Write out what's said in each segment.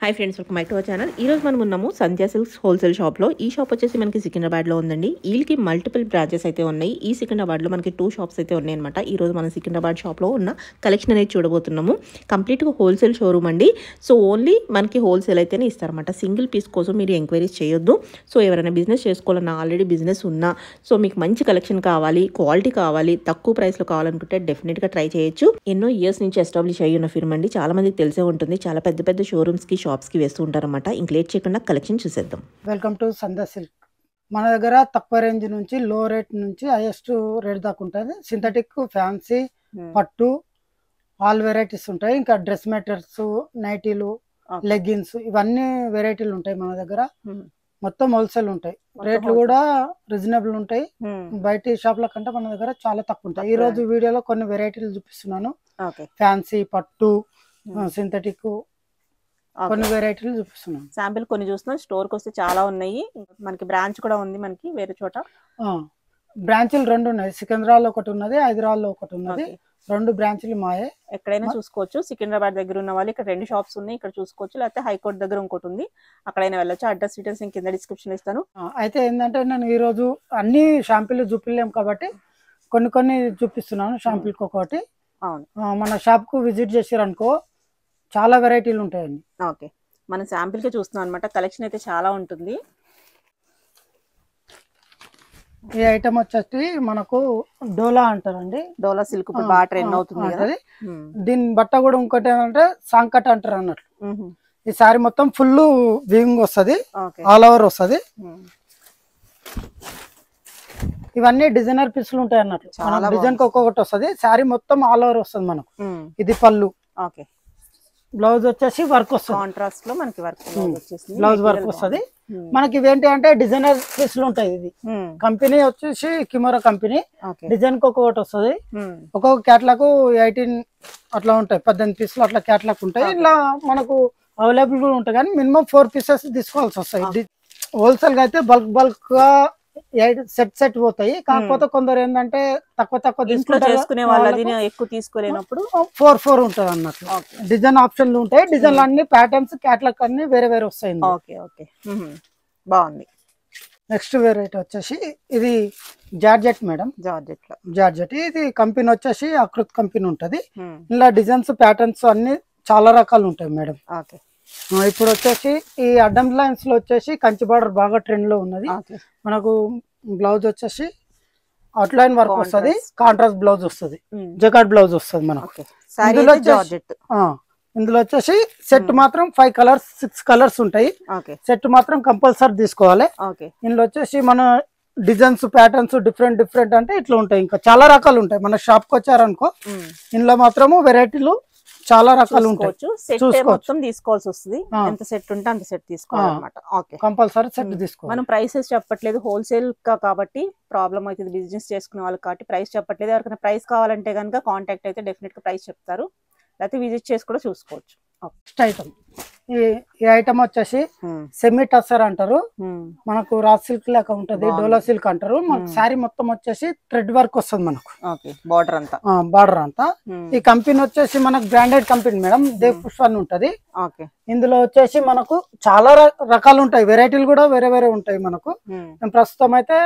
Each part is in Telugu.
Hi friends, welcome back to our channel. ఈ రోజు మనం ఉన్నాము సంధ్య సిల్క్స్ హోల్సేల్ షాప్లో. ఈ షాప్ వచ్చేసి మనకి సికింద్రాబాద్లో ఉందండి. వీళ్ళకి మల్టిపుల్ బ్రాంచెస్ అయితే ఉన్నాయి. ఈ సికింద్రాబాద్లో మనకి 2 షాప్స్ అయితే ఉన్నాయి అనమాట. ఈ రోజు మనం సికింద్రాబాద్ షాప్లో ఉన్న కలెక్షన్ అనేది చూడబోతున్నాము. కంప్లీట్గా హోల్సేల్ షోరూమ్ అండి. సో ఓన్లీ మనకి హోల్సేల్ అయితేనే ఇస్తారన్నమాట. సింగిల్ పీస్ కోసం మీరు ఎంక్వైరీస్ చేయొద్దు. సో ఎవరైనా బిజినెస్ చేసుకోవాలన్నా, ఆల్రెడీ బిజినెస్ ఉన్నా, సో మీకు మంచి కలెక్షన్ కావాలి, క్వాలిటీ కావాలి, తక్కువ ప్రైస్లో కావాలనుకుంటే డెఫినెట్గా ట్రై చేయొచ్చు. ఎన్నో ఇయర్స్ నుంచి ఎస్టాబ్లిష్ అయ్యి ఉన్న ఫిర్మ్ అండి. చాలా మందికి తెలిసే ఉంటుంది. చాలా పెద్ద పెద్ద షోరూమ్స్కి, షాప్స్కి వేస్తూ ఉంటారన్నమాట. ఇంక లేట్ చేయకుండా కలెక్షన్ చూసేద్దాం. Welcome to Sandhya silk. మన దగ్గర తక్కువ రేంజ్ నుంచి లో రేట్ నుంచి హైయెస్ట్ రేట్ దాకా ఉంటుంది. సింథటిక్, ఫ్యాన్సీ, పట్టు, ఆల్ వెరైటీస్ ఉంటాయి. ఇంకా డ్రెస్ మెటీరియల్స్, నైటీలు, లెగ్గిన్స్, ఇవన్నీ వెరైటీలు ఉంటాయి మన దగ్గర. మొత్తం హోల్సేల్ ఉంటాయి. రేట్లు కూడా రీజనబుల్ ఉంటాయి. బయట షాప్ల కంటే మన దగ్గర చాలా తక్కువ ఉంటాయి. ఈ రోజు వీడియోలో కొన్ని వెరైటీలు చూపిస్తున్నాను. ఫ్యాన్సీ, పట్టు, సింథటిక్, కొన్ని వెరైటీలు చూపిస్తున్నాను. శాంపిల్ కొన్ని చూస్తున్నాం. స్టోర్కి వస్తే చాలా ఉన్నాయి. మనకి బ్రాంచ్ కూడా ఉంది. మనకి వేరే చోట బ్రాంచ్లు 2 ఉన్నాయి. సికింద్రాబాద్లో ఒకటి ఉన్నది, హైదరాబాద్లో ఒకటి ఉన్నది. 2 బ్రాంచ్లు మాయే. ఎక్కడైనా చూసుకోవచ్చు. సికింద్రాబాద్ దగ్గర ఉన్న వాళ్ళు ఇక్కడ 2 షాప్స్ ఉన్నాయి, ఇక్కడ చూసుకోవచ్చు. లేకపోతే హైకోర్టు దగ్గర ఇంకోటి ఉంది, అక్కడైనా వెళ్ళొచ్చు. అడ్రస్ డీటెయిల్స్ కింద డిస్క్రిప్షన్ ఇస్తాను. అయితే ఏంటంటే నేను ఈ రోజు అన్ని షాంపిల్ చూపిలేము కాబట్టి కొన్ని చూపిస్తున్నాను. షాంపిల్కి ఒకటి. మన షాప్ కు విజిట్ చేసారనుకో చాలా వెరైటీలు ఉంటాయండి. ఓకే, మనం శాంపిల్ కి చూస్తున్నాం అనమాట. కలెక్షన్ అయితే చాలా ఉంటుంది. ఈ ఐటమ్ వచ్చేసి మనకు డోలా అంటారండి. డోలా సిల్క్ బాగా ట్రెండ్ అవుతుంది కదా. దీని బట్ట కూడా ఇంకోటి ఏంటంటే సాంకట్ అంటారు అన్నట్లు. ఈ సారీ మొత్తం ఫుల్ వీవింగ్ వస్తుంది, ఆల్ ఓవర్ వస్తుంది. ఇవన్నీ డిజైనర్ పీసులు ఉంటాయి అన్నట్లు. డిజైన్ కి ఒక్కొక్కటి వస్తుంది. సారీ మొత్తం ఆల్ ఓవర్ వస్తుంది మనకు. ఇది పళ్ళు. ఓకే, బ్లౌజ్ వచ్చేసి వర్క్ వస్తుంది. కాంట్రాస్ట్ లో మనకి వర్క్ బ్లౌజ్ వర్క్ వస్తుంది. మనకి ఇవేంటి అంటే డిజైనర్ పీసులు ఉంటాయి. ఇది కంపెనీ వచ్చేసి కిమోరా కంపెనీ. డిజైన్ కి ఒక్కొక్కటి వస్తుంది. ఒక్కొక్క క్యాట్లాగ్ 18 అట్లా ఉంటాయి, 18 పీసులు అట్లా క్యాట్లాగ్ ఉంటాయి. ఇలా మనకు అవైలబుల్ కూడా ఉంటాయి. కానీ మినిమం 4 పీసెస్ తీసుకోవాల్సి వస్తాయి. హోల్సేల్ గా అయితే బల్క్ గా సెట్ పోతాయి. కాకపోతే కొందరు ఏంటంటే తక్కువ తీసుకునే వాళ్ళది ఎక్కువ తీసుకోలేనప్పుడు 4 ఉంటుంది అన్నట్లు. డిజైన్ ఆప్షన్లు ఉంటాయి. డిజైన్లు అన్ని ప్యాటర్న్స్, క్యాటలాగ్ అన్ని వేరే వస్తాయి. ఓకే, బాగుంది. నెక్స్ట్ వెరైటీ వచ్చేసి ఇది జార్జెట్ మేడం. జార్జెట్ ఇది కంపెనీ వచ్చేసి అకృత్ కంపెనీ ఉంటది. ఇలా డిజైన్స్, ప్యాటర్న్స్ అన్ని చాలా రకాలు ఉంటాయి మేడం. ఇప్పుడు వచ్చేసి ఈ అడ్డం లైన్స్ లో వచ్చేసి కంచి బార్డర్ బాగా ట్రెండ్ లో ఉన్నది. మనకు బ్లౌజ్ వచ్చేసి అవుట్లైన్ వర్క్ వస్తుంది, కాంట్రాస్ట్ బ్లౌజ్ వస్తుంది, జకాట్ బ్లౌజ్ వస్తుంది మనకు. ఇందులో వచ్చేసి సెట్ మాత్రం 5 కలర్స్ 6 కలర్స్ ఉంటాయి. సెట్ మాత్రం కంపల్సరీ తీసుకోవాలి. ఇందులో వచ్చేసి మన డిజైన్స్, ప్యాటర్న్స్ డిఫరెంట్ అంటే ఇట్లా ఉంటాయి. ఇంకా చాలా రకాలు ఉంటాయి. మన షాప్ కి వచ్చారనుకో ఇందులో మాత్రము వెరైటీలు చాలా రకాలు ఉంటాయి. మొత్తం తీసుకోవాల్సి వస్తుంది. ఎంత సెట్ ఉంటే అంత సెట్ తీసుకోవాలన్నమాట. ఓకే, కంపల్సరీ సెట్ తీసుకోవాలి. మనం ప్రైసెస్ చెప్పట్లేదు, హోల్సేల్ కాబట్టి ప్రాబ్లం అవుతుంది బిజినెస్ చేసుకునే వాళ్ళకి. కాబట్టి ప్రైస్ చెప్పట్లేదు. ఎవరికైనా ప్రైస్ కావాలంటే కనుక కాంటాక్ట్ అయితే డెఫినెట్ గా ప్రైస్ చెప్తారు. లేకపోతే విజిట్ చేసి కూడా చూసుకోవచ్చు. నెక్స్ట్ ఐటమ్, ఈ ఐటమ్ వచ్చేసి సెమీ టస్సర్ అంటారు. మనకు రా సిల్క్ లాగా ఉంటది, డోలా సిల్క్ అంటారు. మనకు శారీ మొత్తం వచ్చేసి థ్రెడ్ వర్క్ వస్తుంది మనకు. బార్డర్ అంతా. ఈ కంపెనీ వచ్చేసి మనకు branded company madam. Dev Pushpa అని ఉంటది. ఇందులో వచ్చేసి మనకు చాలా రకాలు ఉంటాయి. వెరైటీలు కూడా వేరే ఉంటాయి మనకు. ప్రస్తుతం అయితే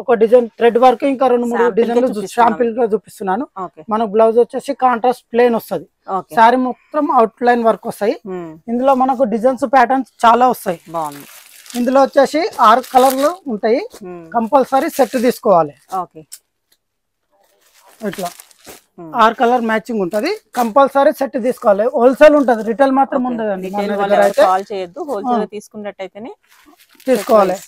ఒక డిజైన్ థ్రెడ్ వర్క్, ఇంకా 2-3 డిజైన్లు శాంపిల్ గా చూపిస్తున్నాను. మనకు బ్లౌజ్ వచ్చేసి కాంట్రాస్ట్ ప్లేన్ వస్తుంది. శారీ మొత్తం అవుట్ లైన్ వర్క్ వస్తాయి. ఇందులో మనకు డిజైన్స్, ప్యాటర్న్స్ చాలా వస్తాయి. ఇందులో వచ్చేసి 6 కలర్లు ఉంటాయి. కంపల్సరీ సెట్ తీసుకోవాలి. ఇట్లా 6 కలర్ మ్యాచింగ్ ఉంటది. కంపల్సరీ సెట్ తీసుకోవాలి. హోల్సేల్ ఉంటది, రిటైల్ మాత్రం ఉండదండి. తీసుకున్నట్టయితేనే తీసుకోవాలి.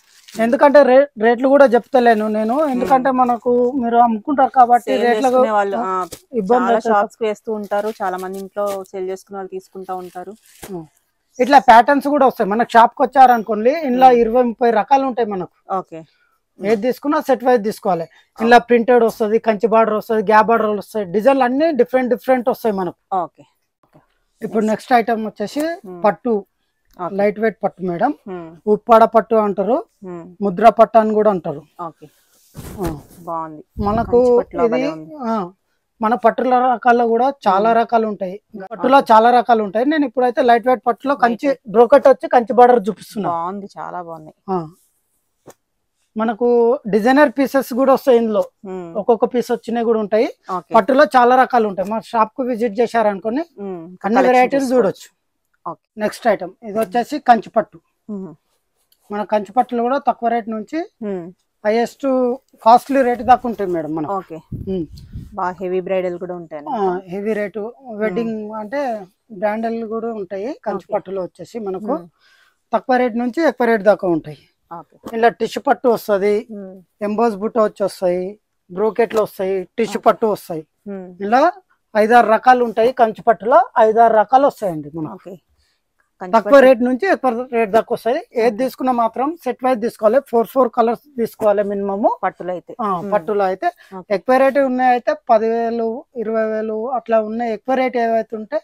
ఎందుకంటే రేట్లు కూడా చెప్తలేను నేను. ఎందుకంటే మనకు మీరు అమ్ముకుంటారు కాబట్టి రేట్లకు ఇబ్బంది. షాప్స్ వేస్తూ ఉంటారు చాలా మంది, ఇంట్లో సేల్ చేసుకునే వాళ్ళు తీసుకుంటా ఉంటారు. ఇట్లా ప్యాటర్న్స్ కూడా వస్తాయి. మనకు షాప్ కి వచ్చారనుకోండి ఇంట్లో 20-30 రకాలు ఉంటాయి మనకు. ఏది తీసుకున్నా సెట్ వైజ్ తీసుకోవాలి. ఇలా ప్రింటెడ్ వస్తుంది, కంచి బార్డర్ వస్తుంది, గ్యాప్ బార్డర్ వస్తాయి. డిజైన్లు అన్ని డిఫరెంట్ వస్తాయి మనకు. ఇప్పుడు నెక్స్ట్ ఐటమ్ వచ్చేసి పట్టు, లైట్ వెయిట్ పట్టు మేడం. ఉప్పాడ పట్టు అంటారు, ముద్ర పట్టు అని కూడా అంటారు. మనకు ఇది మన పట్టుల రకాల్లో కూడా చాలా రకాలు ఉంటాయి. పట్టులో చాలా రకాలు ఉంటాయి. నేను ఇప్పుడైతే లైట్ వెయిట్ పట్టులో కంచి బ్రోకెట్ వచ్చి కంచి బార్డర్ చూపిస్తున్నా. బాగుంది, చాలా బాగుంది. మనకు డిజైనర్ పీసెస్ కూడా వస్తాయి ఇందులో. ఒక్కొక్క పీస్ వచ్చినాయి కూడా ఉంటాయి. పట్టులో చాలా రకాలు ఉంటాయి. మన షాప్ కు విజిట్ చేశారనుకోని అన్ని వెరైటీలు చూడొచ్చు. నెక్స్ట్ ఐటమ్ ఇది వచ్చేసి కంచి పట్టు. మన కంచి పట్టులో కూడా తక్కువ రేట్ నుంచి హైయెస్ట్ కాస్ట్లీ రేట్ దాకా ఉంటాయి మేడం. మనం బాగా హెవీ బ్రైడల్ కూడా ఉంటాయి. హెవీ రేటు వెడ్డింగ్ అంటే బ్రాండల్ కూడా ఉంటాయి. కంచి పట్టులో వచ్చేసి మనకు తక్కువ రేట్ నుంచి ఎక్కువ రేట్ దాకా ఉంటాయి. ఇలా టిష్యూ పట్టు వస్తుంది, ఎంబోస్ బుట్ట వచ్చి వస్తాయి, బ్రోకెట్లు వస్తాయి, టిష్యూ పట్టు వస్తాయి. ఇలా 5-6 రకాలు ఉంటాయి. కంచి పట్టులో 5-6 రకాలు వస్తాయండి. మనకి తక్కువ రేట్ నుంచి ఎక్కువ రేట్ దాకా వస్తాయి. ఏది తీసుకున్నా మాత్రం సెట్ వైజ్ తీసుకోవాలి. 4 కలర్స్ తీసుకోవాలి మినిమమ్. పట్టులో అయితే ఎక్కువ రేట్ ఉన్నాయి అయితే 10,000 20,000 అట్లా ఉన్నాయి. ఎక్కువ రేట్ ఏవైతే ఉంటే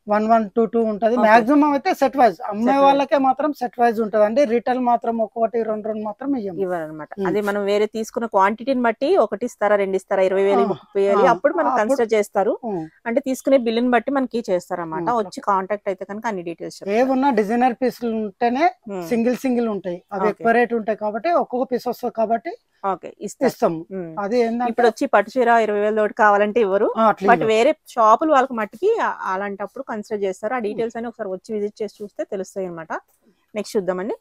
1-1-2 ఉంటది. మాక్సిమం అయితే సెట్ వైజ్. అమ్మే వాళ్ళకే మాత్రం సెట్ వైజ్ ఉంటది అండి. రిటైల్ మాత్రం 1-2 మాత్రం ఇవ్వరనమాట. అదే మనం వేరే తీసుకున్న క్వాంటిటీని బట్టి 1 ఇస్తారా 2 ఇస్తారా 20,000 30,000 అప్పుడు మనం కన్సిడర్ చేస్తారు. అంటే తీసుకునే బిల్లుని బట్టి మనకి చేస్తారన్నమాట. వచ్చి కాంటాక్ట్ అయితే కనుక అన్ని డీటెయిల్స్ ఏమున్నా డిజైనర్ పీసులు ఉంటేనే సింగిల్ ఉంటాయి. అవి ఎక్కువ రేట్ ఉంటాయి కాబట్టి ఒక్కొక్క పీస్ వస్తుంది కాబట్టి ఇస్తాము. అది ఇప్పుడు వచ్చి పట్టు చీర 20,000 కావాలంటే ఇవ్వరు. బట్ వేరే షాపులు వాళ్ళకి మట్టికి అలాంటప్పుడు కన్సిడర్ చేస్తారు. ఆ డీటెయిల్స్ అని ఒకసారి వచ్చి విజిట్ చేసి చూస్తే తెలుస్తాయి అనమాట. నెక్స్ట్ చూద్దామండి.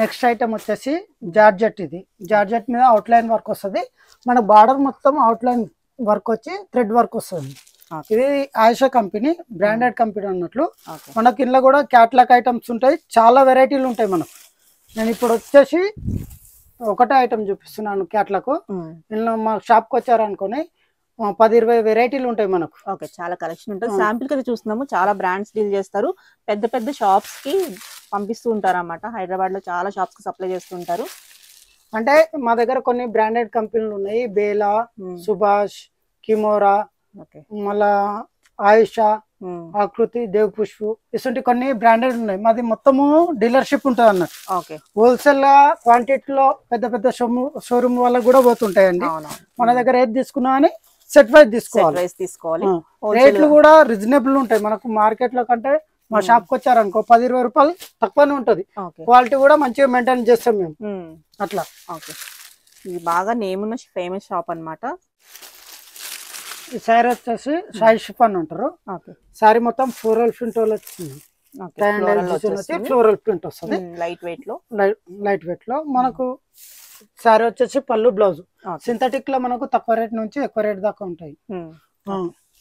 నెక్స్ట్ ఐటమ్ వచ్చేసి జార్జెట్. ఇది జార్జెట్ మీద అవుట్ లైన్ వర్క్ వస్తుంది. మన బార్డర్ మొత్తం అవుట్ లైన్ వర్క్ వచ్చి థ్రెడ్ వర్క్ వస్తుంది. ఇది ఆయిషా కంపెనీ, బ్రాండెడ్ కంపెనీ అన్నట్లు. మనకి ఇంట్లో కూడా క్యాట్లాగ్ ఐటమ్స్ ఉంటాయి. చాలా వెరైటీలు ఉంటాయి మనకు. నేను ఇప్పుడు వచ్చేసి ఒకటే ఐటమ్ చూపిస్తున్నాను క్యాట్లాగ్. ఇందులో మా షాప్కి వచ్చారనుకోని 10-20 వెరైటీలు ఉంటాయి మనకు. చాలా కలెక్షన్ ఉంటుంది. శాంపిల్ కి చూస్తున్నాము. చాలా బ్రాండ్స్ డీల్ చేస్తారు. పెద్ద షాప్స్ కి పంపిస్తూ ఉంటారు అన్నమాట. హైదరాబాద్ లో చాలా షాప్స్ కి సప్లై చేస్తుంటారు. అంటే మా దగ్గర కొన్ని బ్రాండెడ్ కంపెనీలు ఉన్నాయి. బేలా, సుభాష్, కిమోరా, మళ్ళా ఆయిషా, ఆకృతి, దేవ్ పుష్పు ఇటువంటి కొన్ని బ్రాండెడ్ ఉన్నాయి. మాది మొత్తము డీలర్షిప్ ఉంటుంది అన్నట్టు. హోల్సేల్ క్వాంటిటీలో పెద్ద షోరూమ్ వాళ్ళకి కూడా పోతుంటాయండి. మన దగ్గర ఏది తీసుకున్నా అని సెట్ వైజ్ తీసుకోవాలి. రేట్లు కూడా రీజనబుల్ ఉంటాయి. మనకు మార్కెట్ లో కంటే మా షాప్ కి వచ్చారనుకో 10-20 రూపాయలు తక్కువనే ఉంటది. క్వాలిటీ కూడా మంచిగా మెయింటైన్ చేస్తాం మేము. అట్లా ఇది బాగా నేమ్ ఉన్న ఫేమస్ షాప్ అన్నమాట. ఈ శారీ వచ్చేసి సాయి షిఫాన్ అంటారు. శారీ మొత్తం ఫ్లోరల్ ప్రింట్ వచ్చింది. ఫ్లోరల్ ప్రింట్ వస్తుంది లైట్ వెయిట్ లో. మనకు శారీ వచ్చేసి పళ్ళు, బ్లౌజ్ సింథటిక్ లో మనకు తక్కువ రేట్ నుంచి ఎక్కువ రేట్ దాకా ఉంటాయి.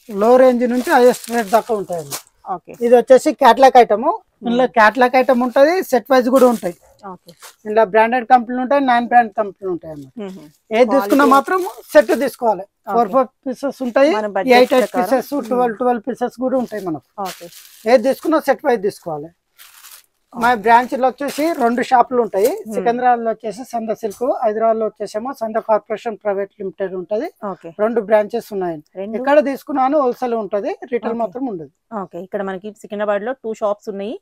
లో రేంజ్ నుంచి హైయెస్ట్ రేట్ దాకా ఉంటాయి. ఇది వచ్చేసి క్యాట్లాగ్ ఐటమ్. ఇందులో క్యాట్లాగ్ ఐటమ్ ఉంటది, సెట్ వైజ్ కూడా ఉంటాయి. ఇందులో బ్రాండెడ్ కంపెనీలు ఉంటాయి, నాన్ బ్రాండ్ కంపెనీలు ఉంటాయి అన్నమాట. ఏది తీసుకున్నా మాత్రం సెట్ తీసుకోవాలి. 4 పీసెస్ ఉంటాయి, 8 పీసెస్, 12 పీసెస్ కూడా ఉంటాయి మనకు. ఏది తీసుకున్నా సెట్ వైజ్ తీసుకోవాలి. మా బ్రాంచ్ లో వచ్చేసి 2 షాపులు ఉంటాయి. సికింద్రాబాద్ లో వచ్చేసి సంద సిల్క్, హైదరాబాద్ లో వచ్చేసేమో సంద కార్పొరేషన్ ప్రైవేట్ లిమిటెడ్ ఉంటది. 2 బ్రాంచెస్ ఉన్నాయి. ఎక్కడ తీసుకున్నాను హోల్సేల్ ఉంటది, రిటైల్ మాత్రం ఉండదు. ఇక్కడ మనకి సికింద్రాబాద్ లో 2 షాప్స్ ఉన్నాయి.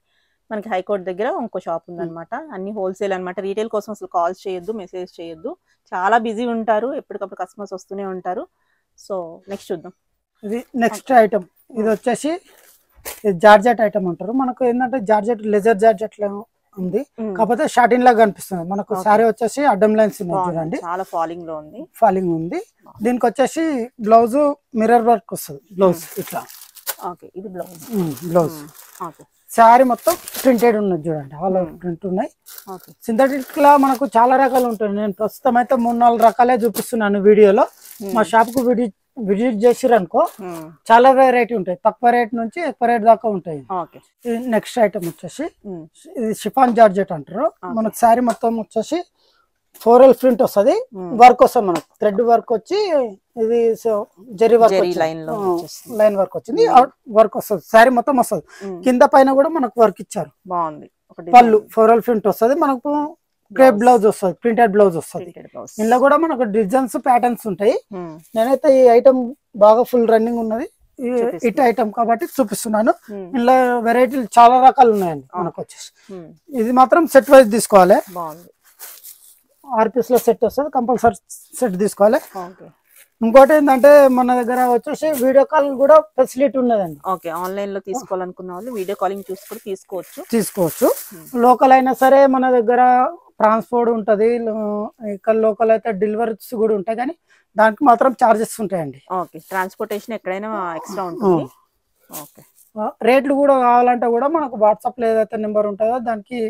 మనకి హైకోర్ట్ దగ్గర ఇంకో షాప్ ఉందన్నమాట. అన్ని హోల్సేల్ అన్నమాట. రీటైల్ కోసం అసలు కాల్స్ చేయొద్దు, మెసేజ్ చేయొద్దు. చాలా బిజీ ఉంటారు, ఎప్పటికప్పుడు కస్టమర్స్ వస్తూనే ఉంటారు. సో నెక్స్ట్ చూద్దాం. ఇది నెక్స్ట్ ఐటమ్. ఇది వచ్చేసి జార్జెట్ ఐటమ్ అంటారు. మనకు ఏంటంటే జార్జెట్ లెజర్ జార్జెట్ ఉంది, కాకపోతే షార్టిన్ లాగా కనిపిస్తుంది. మనకు సారీ వచ్చేసి అడ్డం లైన్స్ చూడండి, చాలా ఫాలింగ్ ఉంది. దీనికి వచ్చేసి బ్లౌజ్ మిర్రర్ వర్క్ వస్తుంది. బ్లౌజ్ ఇట్లా ఇది బ్లౌజ్. శారీ మొత్తం ప్రింటెడ్ ఉన్నది చూడండి, ఆల్ ఓవర్ ప్రింట్ ఉన్నాయి. సింథటిక్ లా మనకు చాలా రకాలు ఉంటాయి. నేను ప్రస్తుతం అయితే 3-4 రకాలే చూపిస్తున్నాను వీడియోలో. మా షాప్ కు విజిట్ చేసిరనుకో చాలా వెరైటీ ఉంటాయి. తక్కువ రేట్ నుంచి ఎక్కువ రేట్ దాకా ఉంటాయి. నెక్స్ట్ ఐటమ్ వచ్చేసి ఇది షిఫాన్ జార్జెట్ అంటారు. మనకు శారీ మొత్తం వచ్చేసి ఫ్లోరల్ ప్రింట్ వస్తుంది, వర్క్ వస్తుంది. మనకు థ్రెడ్ వర్క్ వచ్చి ఇది జరీ వర్క్ లైన్ వర్క్ వచ్చింది, వర్క్ వస్తుంది. శారీ మొత్తం వస్తుంది. కింద పైన కూడా మనకు వర్క్ ఇచ్చారు. బాగుంది. పళ్ళు ఫ్లోరల్ ప్రింట్ వస్తుంది. మనకు క్రేప్ బ్లౌజ్ వస్తుంది, ప్రింటెడ్ బ్లౌజ్ వస్తుంది. ఇందులో కూడా మనకు డిజైన్స్ ప్యాటర్న్స్ ఉంటాయి. నేనైతే ఈ ఐటమ్ బాగా ఫుల్ రన్నింగ్ ఉన్నది, ఇట్ ఐటమ్ కాబట్టి చూపిస్తున్నాను. ఇందులో వెరైటీలు చాలా రకాలు ఉన్నాయండి. మనకు వచ్చేసి ఇది మాత్రం సెట్ వైజ్ తీసుకోవాలి. 6 పీస్ లో సెట్ వస్తుంది, కంపల్సరీ సెట్ తీసుకోవాలి. ఇంకోటి ఏంటంటే మన దగ్గర వచ్చేసి వీడియో కాల్ కూడా ఫెసిలిటీ ఉన్నదండి. ఓకే, ఆన్లైన్ లో తీసుకోవాలనుకున్న వాళ్ళు వీడియో కాలింగ్ చూసుకొని తీసుకోవచ్చు. లోకల్ అయినా సరే మన దగ్గర ట్రాన్స్పోర్ట్ ఉంటది, ఇక్కడ లోకల్ అయితే డెలివరీస్ కూడా ఉంటాయి, కానీ దానికి మాత్రం చార్జెస్ ఉంటాయండి. ఓకే, ట్రాన్స్పోర్టేషన్ ఎక్కడైనా ఎక్స్ట్రా ఉంటుంది. ఓకే, రేట్లు కూడా కావాలంటే కూడా మనకు వాట్సాప్ లో ఏదైతే నెంబర్ ఉంటుందో దానికి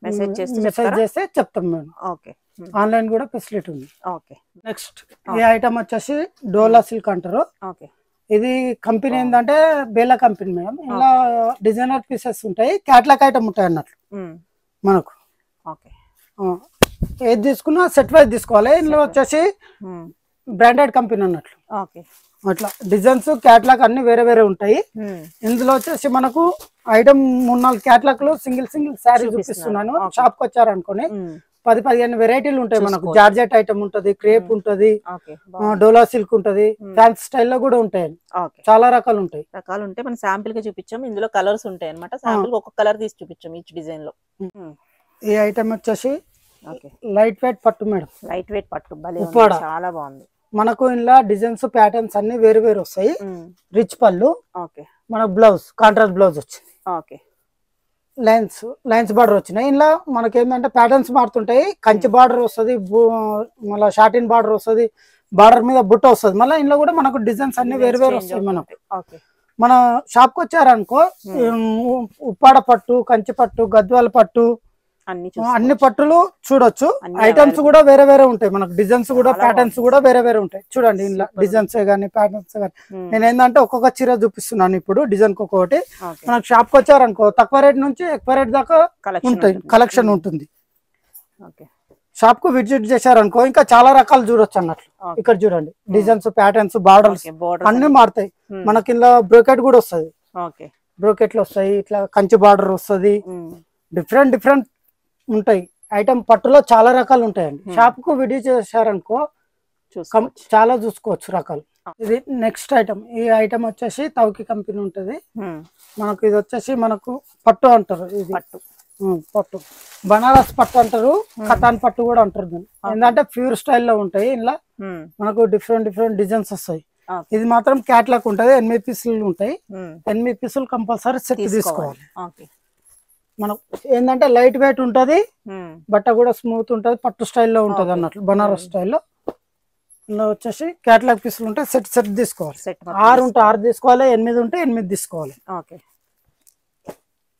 మెసేజ్ చేస్తే చెప్తాం మేము. ఓకే, ఆన్లైన్ కూడా ఫెసిలిటీ ఉంది. ఓకే, నెక్స్ట్ ఈ ఐటమ్ వచ్చేసి డోలా సిల్క్ అంటారు. ఓకే, ఇది కంపెనీ ఏంటంటే బేలా కంపెనీ మేడం. ఇలా డిజైనర్ పీసెస్ ఉంటాయి, క్యాట్లాగ్ ఐటమ్ ఉంటాయి అన్నట్లు మనకు. ఓకే, ఏది తీసుకున్నా సెట్ వైజ్ తీసుకోవాలి. ఇందులో వచ్చేసి బ్రాండెడ్ కంపెనీ అన్నట్లు. ఓకే, అట్లా డిజైన్స్ క్యాట్లాగ్ అన్ని వేరే వేరే ఉంటాయి. ఇందులో వచ్చేసి మనకు ఐటమ్ 3-4 క్యాట్లాగ్ లో సింగిల్ శారీ చూపిస్తున్నాను. షాప్ కి వచ్చారనుకోని 10-15 వెరైటీలు ఉంటాయి మనకు. జార్జెట్ ఐటమ్ ఉంటది, క్రేప్ ఉంటది, డోలా సిల్క్ ఉంటది, ఫ్యాన్సీ స్టైల్లో కూడా ఉంటాయి. చాలా రకాలు ఉంటాయి. మనం శాంపిల్ గా చూపించాం. ఇందులో కలర్స్ ఉంటాయి అన్నమాట. శాంపిల్ ఒక కలర్ తీసి చూపించాం ఈచ్ డిజైన్ లో. ఈ ఐటమ్ వచ్చేసి లైట్ వెయిట్ పట్టు మేడం. లైట్ వెయిట్ పట్టు చాలా బాగుంది. మనకు ఇలా డిజైన్స్ ప్యాటర్న్స్ అన్ని వేరు వేరు వస్తాయి. రిచ్ పళ్ళు. ఓకే, మనకు బ్లౌజ్ కాంట్రాస్ట్ బ్లౌజ్ వచ్చింది. ఓకే, లైన్స్ బార్డర్ వచ్చినాయి. ఇలా మనకి ఏంటంటే ప్యాటర్న్స్ మారుతుంటాయి. కంచి బార్డర్ వస్తుంది, మళ్ళీ షార్టిన్ బార్డర్ వస్తుంది, బార్డర్ మీద బుట్ట వస్తుంది. మళ్ళీ ఇందులో కూడా మనకు డిజైన్స్ అన్ని వేరు వేరు వస్తాయి మనకు. మన షాప్ కి వచ్చారనుకో ఉప్పాడ పట్టు, కంచి పట్టు, గద్వాల పట్టు అన్ని పట్టులు చూడొచ్చు. ఐటమ్స్ కూడా వేరే వేరే ఉంటాయి మనకు. డిజైన్స్ కూడా ప్యాటర్న్స్ కూడా వేరే వేరే ఉంటాయి. చూడండి ఇంట్లో డిజైన్స్ గానీ ప్యాటర్న్స్ గానీ. నేను ఏంటంటే ఒక్కొక్క చీర చూపిస్తున్నాను ఇప్పుడు డిజైన్ ఒక్కొక్కటి. మనకు షాప్ కి వచ్చారనుకో తక్కువ రేట్ నుంచి ఎక్కువ రేట్ దాకా ఉంటాయి, కలెక్షన్ ఉంటుంది. షాప్ కు విజిట్ చేశారనుకో ఇంకా చాలా రకాలు చూడొచ్చు అన్నట్లు. ఇక్కడ చూడండి డిజైన్స్, ప్యాటర్న్స్, బార్డర్స్ అన్ని మారుతాయి మనకి. ఇలా బ్రోకెట్ కూడా వస్తుంది, బ్రోకెట్లు వస్తాయి. ఇట్లా కంచి బార్డర్ వస్తుంది. డిఫరెంట్ ఉంటాయి. ఐటమ్ పట్టులో చాలా రకాలు ఉంటాయండి. షాప్ కు విడియో చేశారనుకో చాలా చూసుకోవచ్చు రకాలు. ఇది నెక్స్ట్ ఐటమ్. ఈ ఐటమ్ వచ్చేసి తౌకి కంపెనీ ఉంటది మనకు. ఇది వచ్చేసి మనకు పట్టు అంటారు. ఇది పట్టు బనారస్ పట్టు అంటారు, కటాన్ పట్టు కూడా అంటారు దీన్ని. ఏంటంటే ప్యూర్ స్టైల్లో ఉంటాయి. ఇలా మనకు డిఫరెంట్ డిజైన్స్ వస్తాయి. ఇది మాత్రం క్యాట్లాగ్ ఉంటది. 8 పీసులు ఉంటాయి. 8 పీసులు కంపల్సరీ సెట్ తీసుకోవాలి. మనకు ఏంటంటే లైట్ వెయిట్ ఉంటది, బట్ట కూడా స్మూత్ ఉంటది, పట్టు స్టైల్లో ఉంటది అన్నట్లు, బనారస్ స్టైల్లో. ఇందులో వచ్చేసి క్యాట్లాగ్ పీసులు ఉంటాయి. సెట్ తీసుకోవాలి. 6 ఉంటే 6 తీసుకోవాలి, 8 ఉంటే 8 తీసుకోవాలి.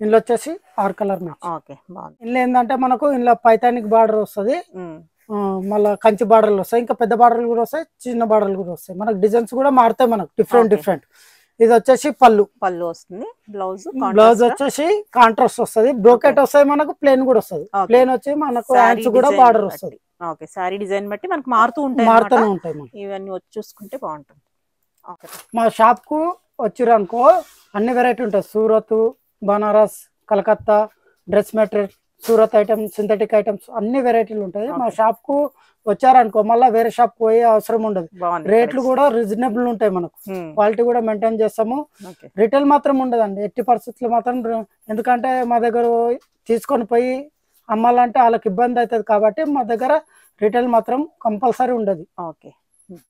ఇందులో వచ్చేసి 6 కలర్ మ్యాచ్. ఇందులో ఏంటంటే మనకు ఇందులో పైతానిక్ బార్డర్ వస్తుంది, మళ్ళీ కంచి బార్డర్లు వస్తాయి, ఇంకా పెద్ద బార్డర్లు కూడా వస్తాయి, చిన్న బార్డర్లు కూడా వస్తాయి. మనకు డిజైన్స్ కూడా మారుతాయి మనకు డిఫరెంట్. ఇది వచ్చేసి పళ్ళు వస్తుంది. బ్లౌజ్ వచ్చేసి కాంట్రాస్ట్ వస్తుంది, బ్రోకెట్ వస్తాయి మనకు, ప్లేన్ కూడా వస్తుంది. ప్లేన్ వచ్చి మనకు హ్యాండ్స్ కూడా బార్డర్ వస్తుంది. ఓకే, సారీ డిజైన్ బట్టి మనకు మారుతూనే ఉంటాయి. ఇవన్నీ వచ్చి చూసుకుంటే బాగుంటుంది. మా షాప్ కు వచ్చిరనుకో అన్ని వెరైటీ ఉంటాయి. Surat, Banaras, Calcutta, dress material, Surat items, synthetic items అన్ని వెరైటీలు ఉంటాయి. మా షాప్ కు వచ్చారనుకో మళ్ళీ వేరే షాప్ పోయే అవసరం ఉండదు. రేట్లు కూడా రీజనబుల్ ఉంటాయి మనకు. క్వాలిటీ కూడా మెయింటైన్ చేస్తాము. రిటైల్ మాత్రం ఉండదండి ఎట్టి పరిస్థితులు మాత్రం. ఎందుకంటే మా దగ్గర తీసుకొని పోయి అమ్మాలంటే వాళ్ళకి ఇబ్బంది అవుతుంది కాబట్టి మా దగ్గర రిటైల్ మాత్రం కంపల్సరీ ఉండదు. ఓకే.